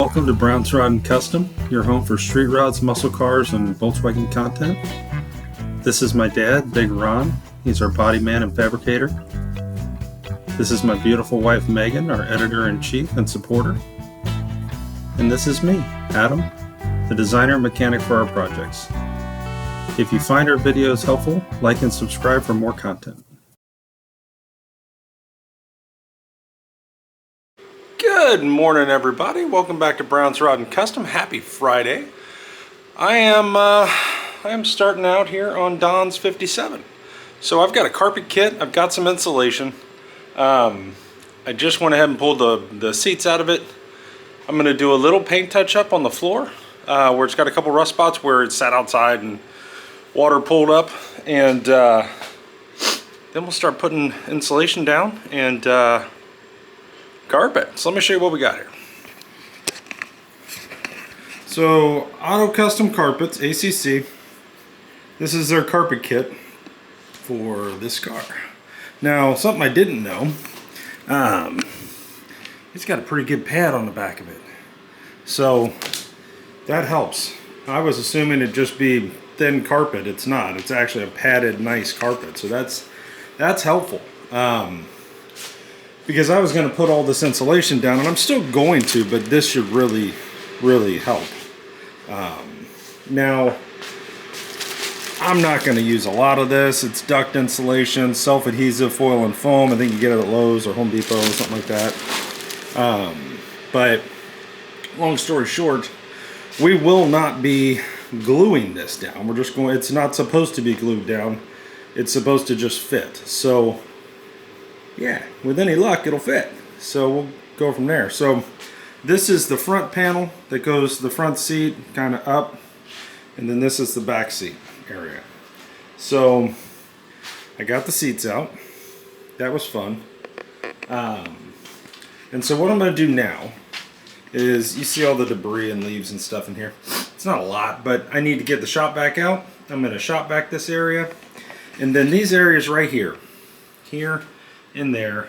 Welcome to Brown's Rod and Custom, your home for street rods, muscle cars, and Volkswagen content. This is my dad, Big Ron. He's our body man and fabricator. This is my beautiful wife, Megan, our editor-in-chief and supporter. And this is me, Adam, the designer and mechanic for our projects. If you find our videos helpful, like and subscribe for more content. Good morning, everybody. Welcome back to Brown's Rod and Custom. Happy Friday. I am starting out here on Don's 57. So I've got a carpet kit. I've got some insulation. I just went ahead and pulled the seats out of it. I'm going to do a little paint touch up on the floor where it's got a couple rust spots where it sat outside and water pulled up, and then we'll start putting insulation down and carpet. So let me show you what we got here. So Auto Custom Carpets, ACC. This is their carpet kit for this car. Now, something I didn't know, it's got a pretty good pad on the back of it. So that helps. I was assuming it'd just be thin carpet. It's not. It's actually a padded, nice carpet. So that's helpful. Because I was going to put all this insulation down, and I'm still going to, but this should really help. Now, I'm not going to use a lot of this. It's duct insulation, self-adhesive foil and foam. I think you get it at Lowe's or Home Depot or something like that. But long story short, we will not be gluing this down. We're just going, it's not supposed to be glued down. It's supposed to just fit. So yeah, with any luck, it'll fit. So we'll go from there. So this is the front panel that goes the front seat kind of up, and then this is the back seat area. So I got the seats out. That was fun. And so what I'm going to do now is, you see all the debris and leaves and stuff in here. It's not a lot, but I need to get the shop vac out. I'm going to shop vac this area, and then these areas right here, in there,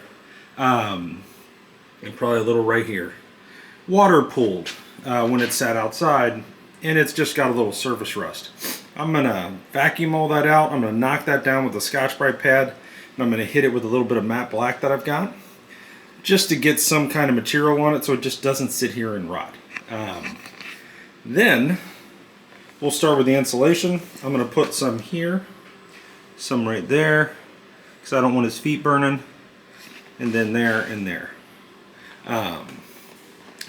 and probably a little right here, water pooled when it sat outside, and it's just got a little surface rust. I'm gonna vacuum all that out. I'm gonna knock that down with a Scotch-Brite pad, and I'm gonna hit it with a little bit of matte black that I've got, just to get some kind of material on it so it just doesn't sit here and rot. Then we'll start with the insulation. I'm gonna put some here, some right there, because I don't want his feet burning, and then there and there.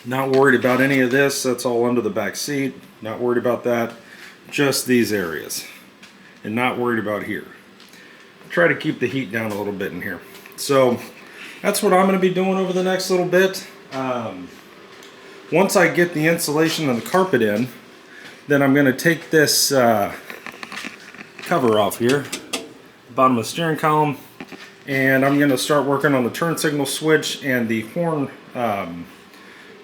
Not worried about any of this. That's all under the back seat. Not worried about that. Just these areas, and not worried about here. Try to keep the heat down a little bit in here. So that's what I'm going to be doing over the next little bit. Once I get the insulation and the carpet in, then I'm going to take this cover off here, bottom of the steering column, and I'm going to start working on the turn signal switch and the horn rubber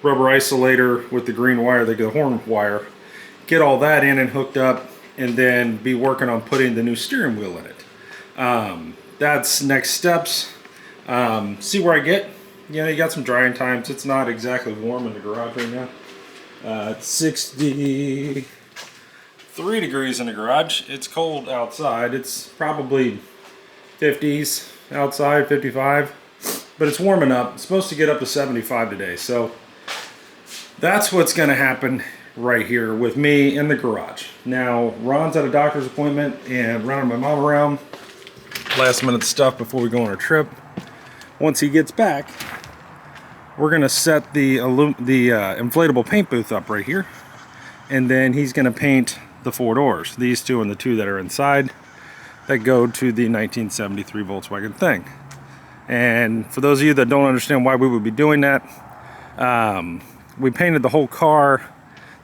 isolator with the green wire, the horn wire. Get all that in and hooked up, and then be working on putting the new steering wheel in it. That's next steps. See where I get. You know, you got some drying times. It's not exactly warm in the garage right now. It's 63 degrees in the garage. It's cold outside. It's probably 50s outside, 55, but it's warming up. It's supposed to get up to 75 today. So that's what's going to happen right here with me in the garage. Now, Ron's at a doctor's appointment and running my mom around. Last minute stuff before we go on a trip. Once he gets back, we're going to set the inflatable paint booth up right here. And then he's going to paint the four doors. These two and the two that are inside that go to the 1973 Volkswagen thing. And for those of you that don't understand why we would be doing that, we painted the whole car.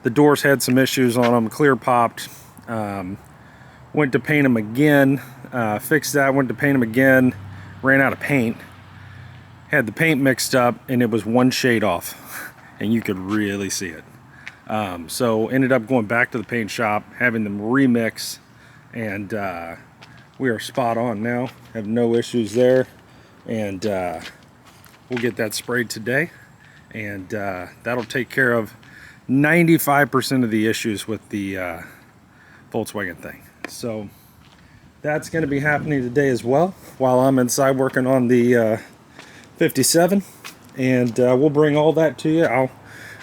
The doors had some issues on them, clear popped. Went to paint them again, fixed that, went to paint them again, ran out of paint. Had the paint mixed up, and it was one shade off, and you could really see it. So ended up going back to the paint shop, having them remix, and we are spot on now. Have no issues there, and we'll get that sprayed today, and that'll take care of 95% of the issues with the Volkswagen thing. So that's going to be happening today as well, while I'm inside working on the 57, and we'll bring all that to you.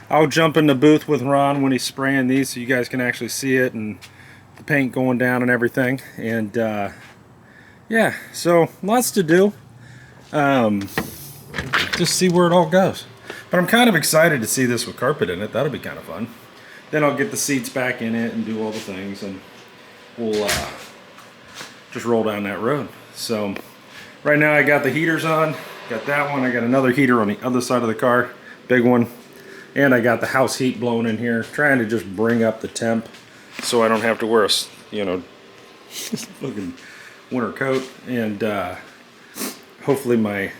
I'll jump in the booth with Ron when he's spraying these, so you guys can actually see it and the paint going down and everything. And yeah, so lots to do. Just see where it all goes. But I'm kind of excited to see this with carpet in it. That'll be kind of fun. Then I'll get the seats back in it and do all the things, and we'll just roll down that road. So right now I got the heaters on. Got that one. I got another heater on the other side of the car, big one. And I got the house heat blowing in here, trying to just bring up the temp so I don't have to wear a, fucking winter coat. And hopefully my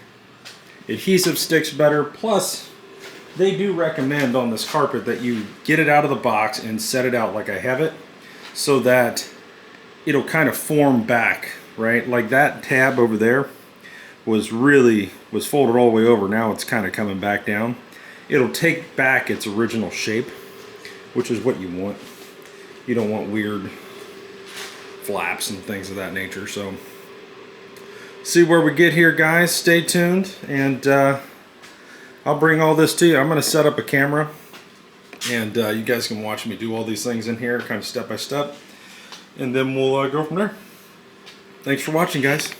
adhesive sticks better. Plus, they do recommend on this carpet that you get it out of the box and set it out like I have it, so that it'll kind of form back, right? Like that tab over there was folded all the way over. Now it's kind of coming back down. It'll take back its original shape, which is what you want. You don't want weird flaps and things of that nature. So see where we get here, guys. Stay tuned, and I'll bring all this to you. I'm going to set up a camera, and you guys can watch me do all these things in here, kind of step by step, and then we'll go from there. Thanks for watching, guys.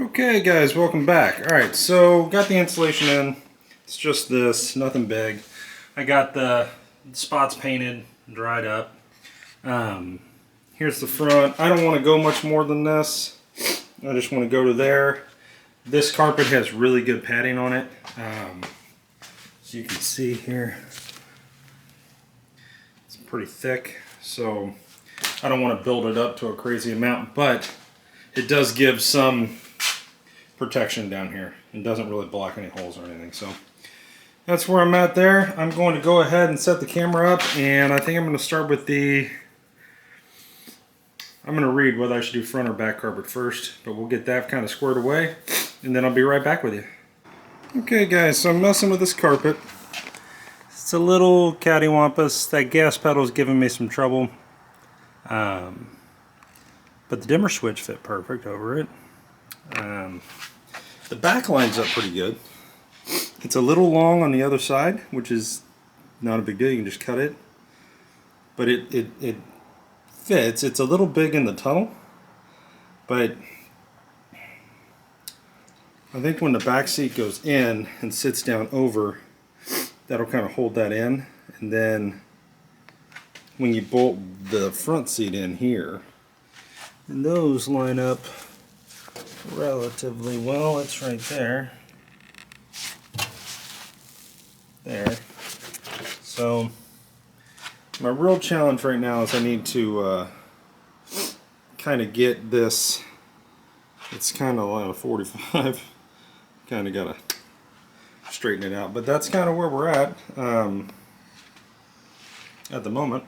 Okay guys, welcome back. Alright, so got the insulation in. It's just this, nothing big. I got the spots painted, dried up. Here's the front. I don't want to go much more than this. I just want to go to there. This carpet has really good padding on it. As you can see here, it's pretty thick, so I don't want to build it up to a crazy amount, but it does give some protection down here. It doesn't really block any holes or anything, so that's where I'm at there. I'm going to go ahead and set the camera up, and I think I'm going to start with I'm going to read whether I should do front or back carpet first, but we'll get that kind of squared away, and then I'll be right back with you. Okay guys, so I'm messing with this carpet. It's a little cattywampus. That gas pedal is giving me some trouble. But the dimmer switch fit perfect over it. The back lines up pretty good. It's a little long on the other side, which is not a big deal. You can just cut it. But it fits. It's a little big in the tunnel, but I think when the back seat goes in and sits down over, that'll kind of hold that in, and then when you bolt the front seat in here, and those line up relatively well. It's right there. There. So my real challenge right now is I need to kind of get this. It's kind of like a 45. Kind of got to straighten it out, but that's kind of where we're at the moment.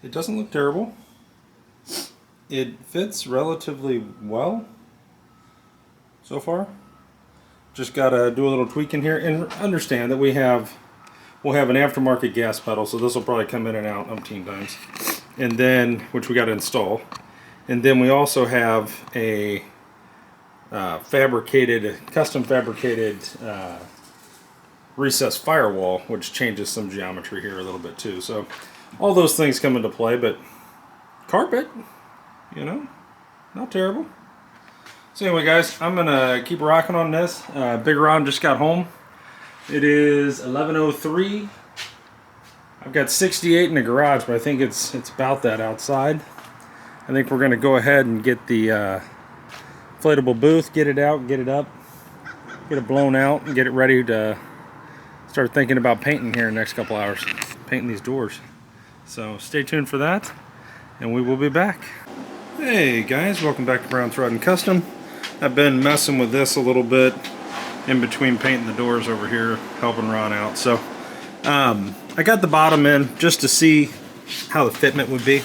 It doesn't look terrible. It fits relatively well so far. Just got to do a little tweaking here, and understand that we'll have an aftermarket gas pedal, so this will probably come in and out umpteen times, and then which we got to install, and then we also have a custom fabricated recessed firewall, which changes some geometry here a little bit too. So all those things come into play, but carpet, you know, not terrible. So anyway guys, I'm gonna keep rocking on this. Big Ron just got home. It is 11:03. I've got 68 in the garage, but I think it's about that outside. I think we're gonna go ahead and get the inflatable booth, get it out, get it up, get it blown out, and get it ready to start thinking about painting here in the next couple hours, painting these doors. So stay tuned for that, and we will be back. Hey guys, welcome back to Brown's Rod and Custom. I've been messing with this a little bit in between painting the doors over here, helping Ron out. So I got the bottom in just to see how the fitment would be,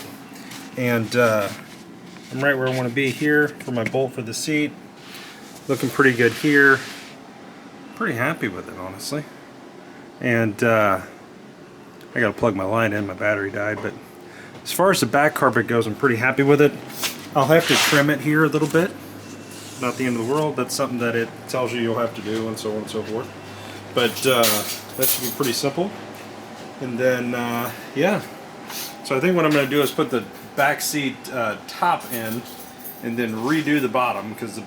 and I'm right where I want to be here for my bolt for the seat. Looking pretty good here. Pretty happy with it, honestly. And I gotta plug my line in, my battery died, but as far as the back carpet goes, I'm pretty happy with it. I'll have to trim it here a little bit. Not the end of the world. That's something that it tells you you'll have to do, and so on and so forth. But that should be pretty simple. And then, yeah. So I think what I'm going to do is put the back seat top in, and then redo the bottom, because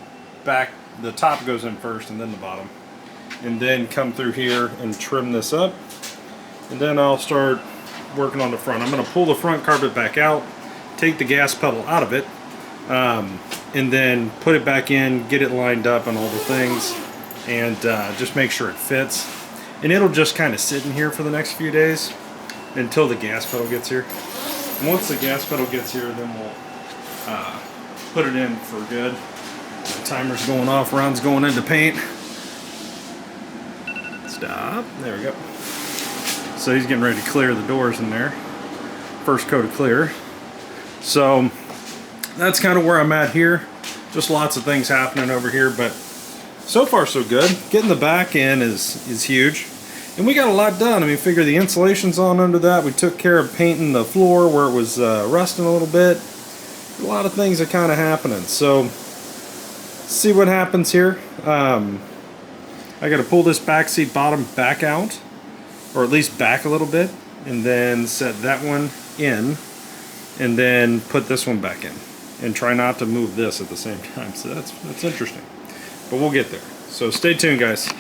the top goes in first, and then the bottom. And then come through here and trim this up. And then I'll start working on the front. I'm going to pull the front carpet back out, take the gas pedal out of it, and then put it back in, get it lined up and all the things, and just make sure it fits. And it'll just kind of sit in here for the next few days until the gas pedal gets here. And once the gas pedal gets here, then we'll put it in for good. The timer's going off, Ron's going into paint. Stop, there we go. So he's getting ready to clear the doors in there. First coat of clear. So that's kind of where I'm at here. Just lots of things happening over here, but so far so good. Getting the back in is huge. And we got a lot done. I mean, figure the insulation's on under that. We took care of painting the floor where it was rusting a little bit. A lot of things are kind of happening. So, see what happens here. I got to pull this back seat bottom back out, or at least back a little bit, and then set that one in, and then put this one back in, and try not to move this at the same time. So that's interesting, but we'll get there. So stay tuned, guys.